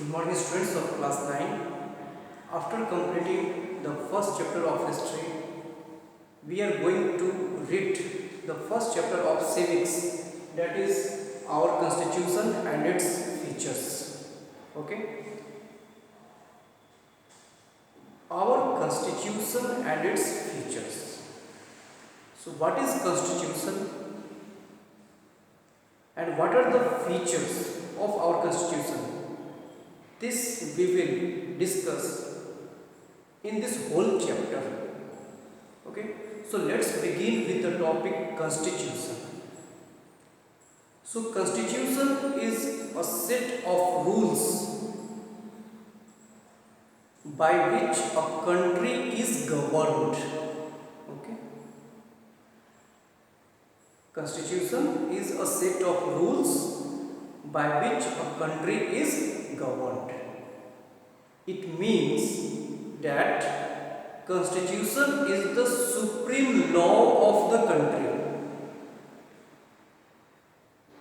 Good morning students of class 9. After completing the first chapter of history, we are going to read the first chapter of civics, that is our constitution and its features. Okay? Our constitution and its features. So what is constitution and what are the features of our constitution? This we will discuss in this whole chapter. Okay, so let's begin with the topic constitution. So constitution is a set of rules by which a country is governed. Okay, constitution is a set of rules by which a country is governed. It means that constitution is the supreme law of the country.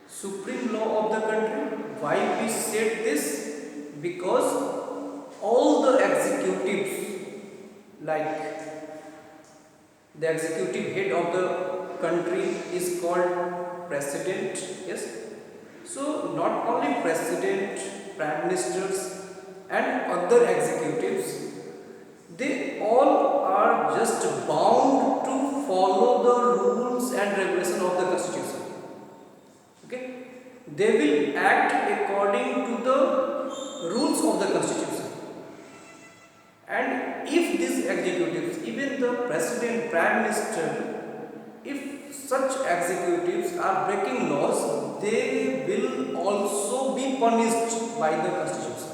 Supreme law of the country. Why we said this? Because all the executives, like the executive head of the country is called president. Yes. So not only president, prime ministers and other executives, they all are just bound to follow the rules and regulations of the constitution. Okay, they will act according to the rules of the constitution. And if these executives, even the president, prime minister, if such executives are breaking laws, they will also be punished by the constitution,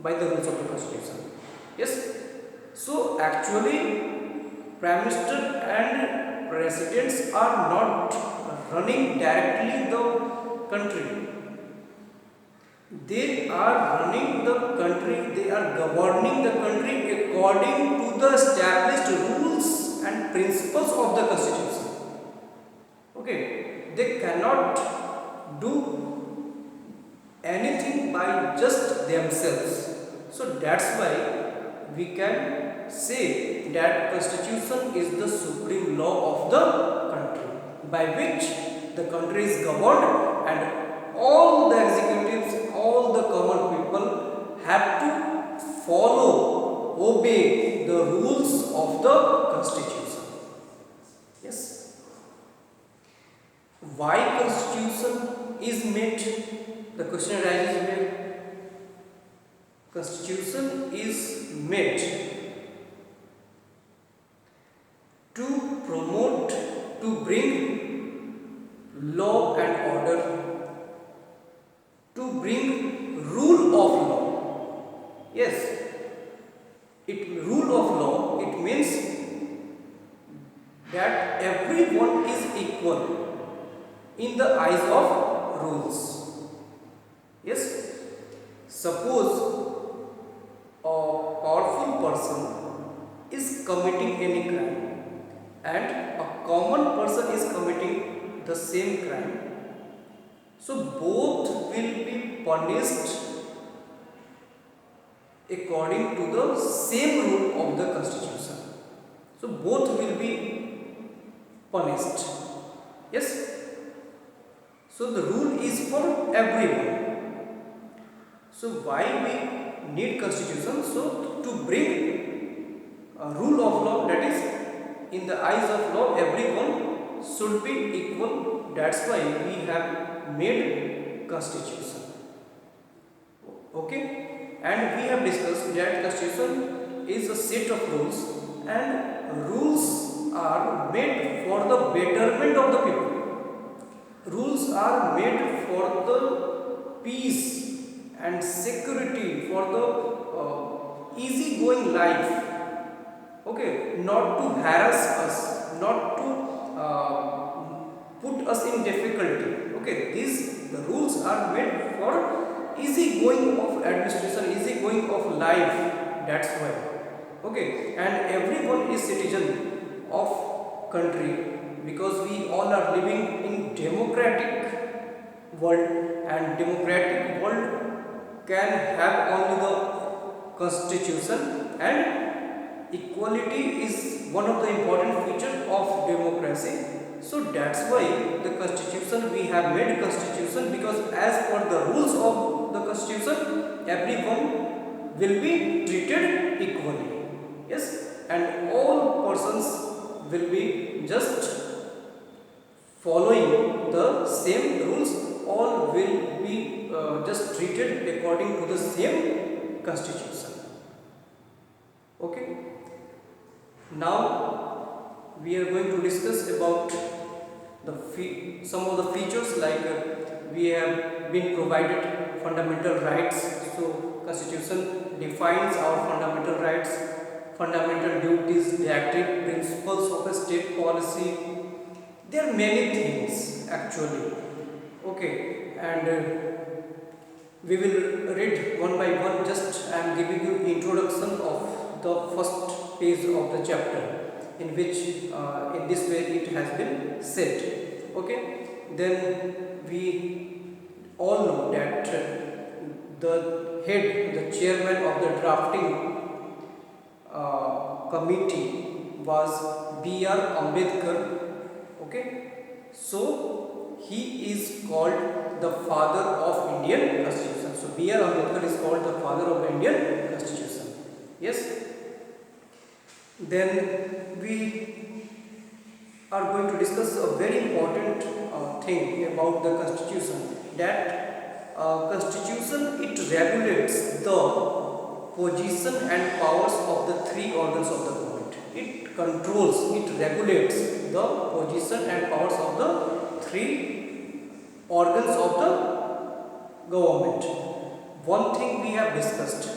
by the rules of the constitution. Yes. So actually prime minister and presidents are not running directly the country. They are running the country, they are governing the country according to the established rules and principles of the constitution. Okay, they cannot do anything by just themselves. So that's why we can say that constitution is the supreme law of the country, by which the country is governed, and all the executives, all the common people have to follow, obey the rules of the constitution. Yes. Why constitution is made? The question arises here. Constitution is made to promote, to bring law and order, to bring rule of law. Yes, rule of law, it means that everyone is equal in the eyes of rules. Yes, suppose a powerful person is committing any crime and a common person is committing the same crime, so both will be punished according to the same rule of the constitution. So both will be punished. Yes. So the rule is for everyone. So why we need constitution? So to bring a rule of law, that is, in the eyes of law everyone should be equal. That's why we have made constitution. Okay, and we have discussed that constitution is a set of rules, and rules are made for the betterment of the people. Rules are made for the peace and security, for the easy-going life. Okay, not to harass us, not to put us in difficulty. Okay, the rules are made for easy-going of administration, easy-going of life. That's why. Okay, and everyone is citizen of country, because we all are living in democratic world, and democratic world can have only the constitution, and equality is one of the important features of democracy. So that's why the constitution, we have made constitution, because as per the rules of the constitution, everyone will be treated equally. Yes, and all persons will be just following the same rules. All will be just treated according to the same constitution. Okay, now we are going to discuss about the some of the features, like we have been provided fundamental rights. So constitution defines our fundamental rights, fundamental duties, directive principles of a state policy. There are many things actually. Okay, and we will read one by one. Just I am giving you introduction of the first page of the chapter, in which in this way it has been said. Okay, then we all know that the head, the chairman of the drafting committee was B.R. Ambedkar. Okay, so he is called the father of Indian Constitution. So B.R. Ambedkar is called the father of Indian Constitution. Yes. Then we are going to discuss a very important thing about the constitution, that constitution, it regulates the position and powers of the three organs of the government. It controls, it regulates the position and powers of the three organs of the government. One thing we have discussed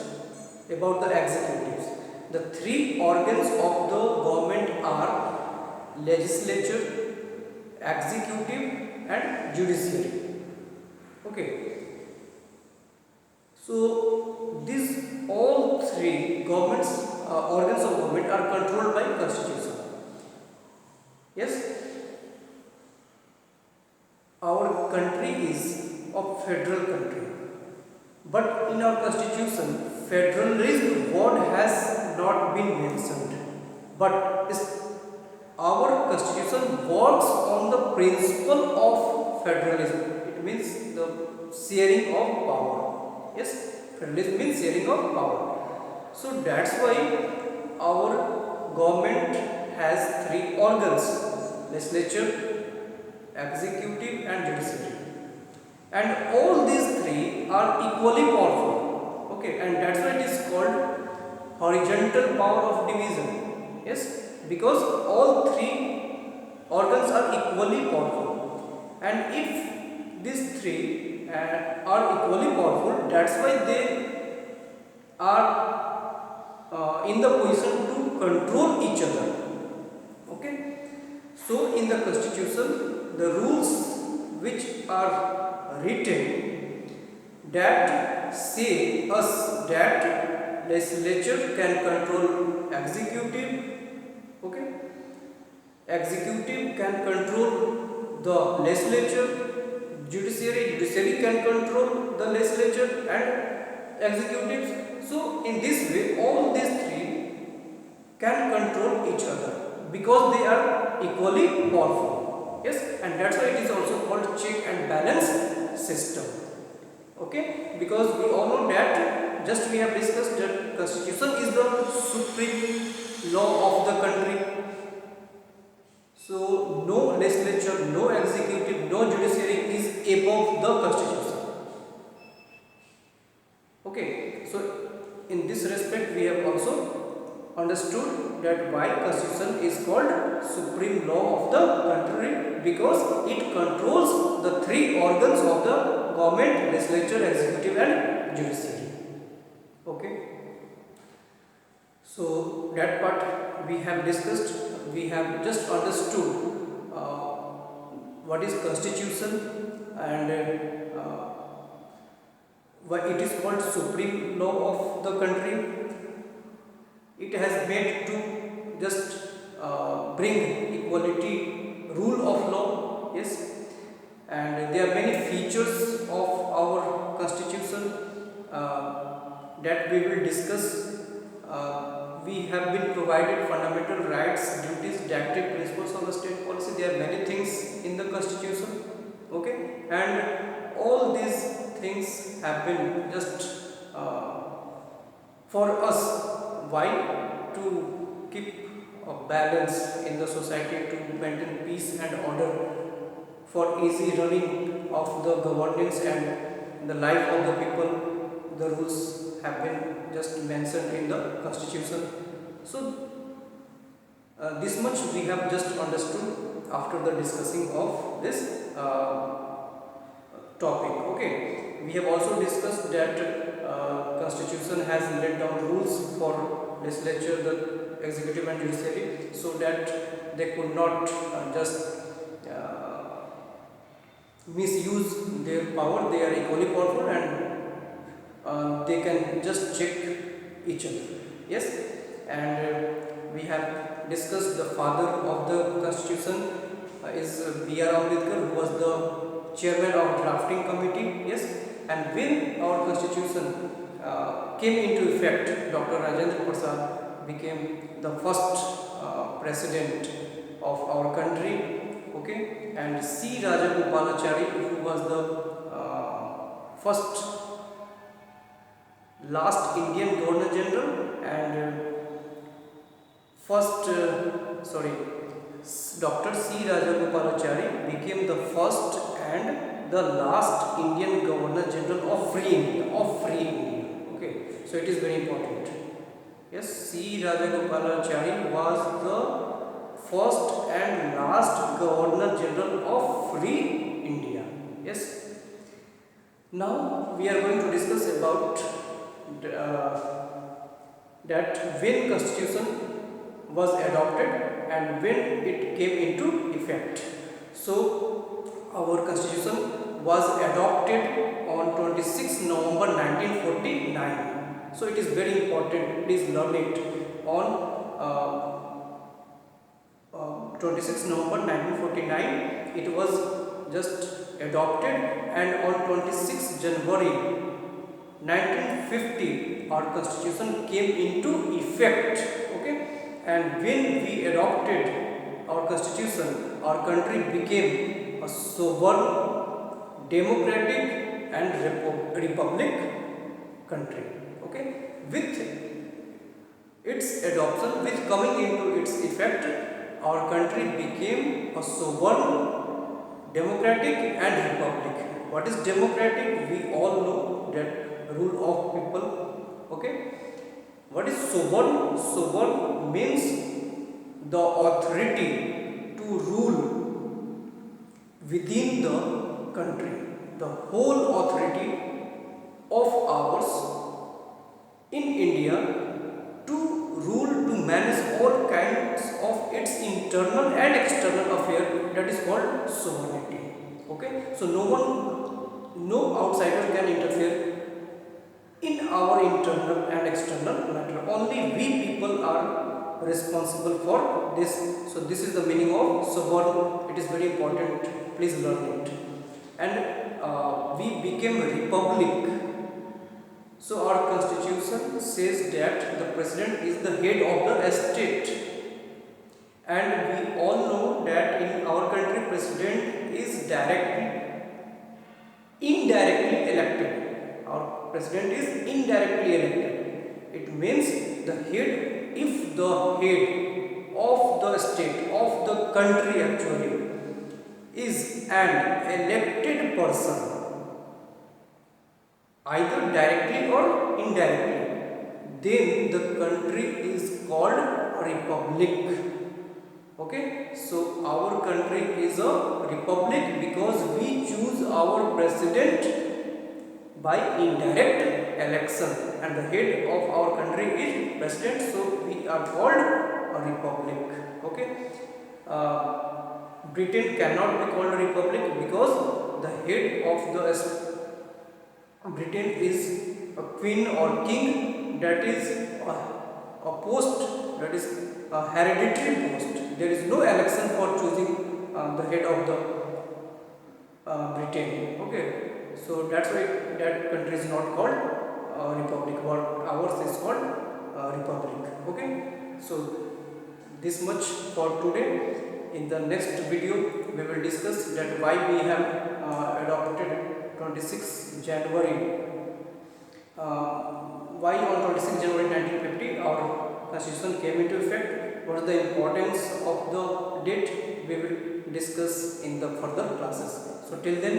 about the executives. The three organs of the government are legislature, executive, and judiciary. Okay, so these all three governments organs of government are controlled by constitution. Yes, our country is a federal country, but in our constitution federalism word has not been mentioned, but our constitution works on the principle of federalism. It means the sharing of power. Yes, federalism means sharing of power. So that's why our government has three organs: legislature, executive, and judiciary. And all these three are equally powerful. Okay, and that's why it is called horizontal power of division. Yes, because all three organs are equally powerful, and if these three are equally powerful, that's why they are in the position to control each other. Okay, so in the constitution, the rules which are written that say us that legislature can control executive. Okay, executive can control the legislature, judiciary can control the legislature and executives. So in this way all these three can control each other because they are equally powerful. Yes, and that's why it is also called check and balance system. Okay, because we all know that just we have discussed that constitution is the supreme law of the country. So no legislature, no executive, no judiciary is above the constitution. Okay, so in this respect we have also understood that why constitution is called supreme law of the country, because it controls the three organs of the government: legislature, executive, and judiciary. Okay, so that part we have discussed. We have just understood what is constitution and why it is called supreme law of the country. It has made to just bring equality, rule of law. Yes, and there are many features of our constitution that we will discuss. We have been provided fundamental rights, duties, directive principles of the state policy. There are many things in the constitution, okay, and all these things have been just for us. Why? To keep a balance in the society, to maintain peace and order, for easy running of the governance and the life of the people. The rules have been just mentioned in the constitution. So this much we have just understood after the discussing of this topic. Okay, we have also discussed that constitution has laid down rules for legislature, the executive and judiciary, so that they could not just misuse their power. They are equally powerful, and they can just check each other. Yes, and we have discussed the father of the constitution is B.R. Ambedkar, who was the chairman of drafting committee. Yes, and when our constitution came into effect, Dr. Rajendra Prasad became the first president of our country. Okay, and C. Rajagopalachari, who was the first last Indian Governor General, and Dr. C. Rajagopalachari became the first and the last Indian Governor General of Free India. Okay, so it is very important. Yes, C. Rajagopalachari was the first and last Governor General of Free India. Yes. Now we are going to discuss about that when Constitution was adopted and when it came into effect. So our Constitution was adopted on 26 November 1949. So it is very important. Please learn it. On 26 November 1949 it was just adopted, and on 26 January 1950 our constitution came into effect. Okay, and when we adopted our constitution, our country became a sovereign, democratic and republic country. Okay, with its adoption, with coming into its effect, our country became a sovereign, democratic and republic. What is democratic? We all know that rule of people. Okay. What is sovereign? Sovereign means the authority to rule within the country. The whole authority of ours in India to rule, to manage all kinds of its internal and external affairs, that is called sovereignty. Okay, so no outsider can interfere in our internal and external matter. Only we people are responsible for this. So this is the meaning of sovereign. It is very important. Please learn it. And we became a republic. So our constitution says that the president is the head of the state, and we all know that in our country president is indirectly elected. Our president is indirectly elected. It means the head, if the head of the state, of the country actually is an elected person, either directly or indirectly, then the country is called a republic. Okay, so our country is a republic because we choose our president by indirect election, and the head of our country is president, so we are called a republic. Okay, Britain cannot be called a republic because the head of the Britain is a queen or king, that is a post, that is a hereditary post. There is no election for choosing the head of the Britain. Okay, so that's why that country is not called republic. What ours is called republic. Okay, so this much for today. In the next video we will discuss that why we have adopted 26 January, why on 26 January 1950 our constitution came into effect. What is the importance of the date? We will discuss in the further classes. So till then,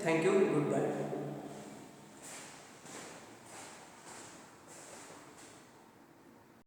thank you, goodbye.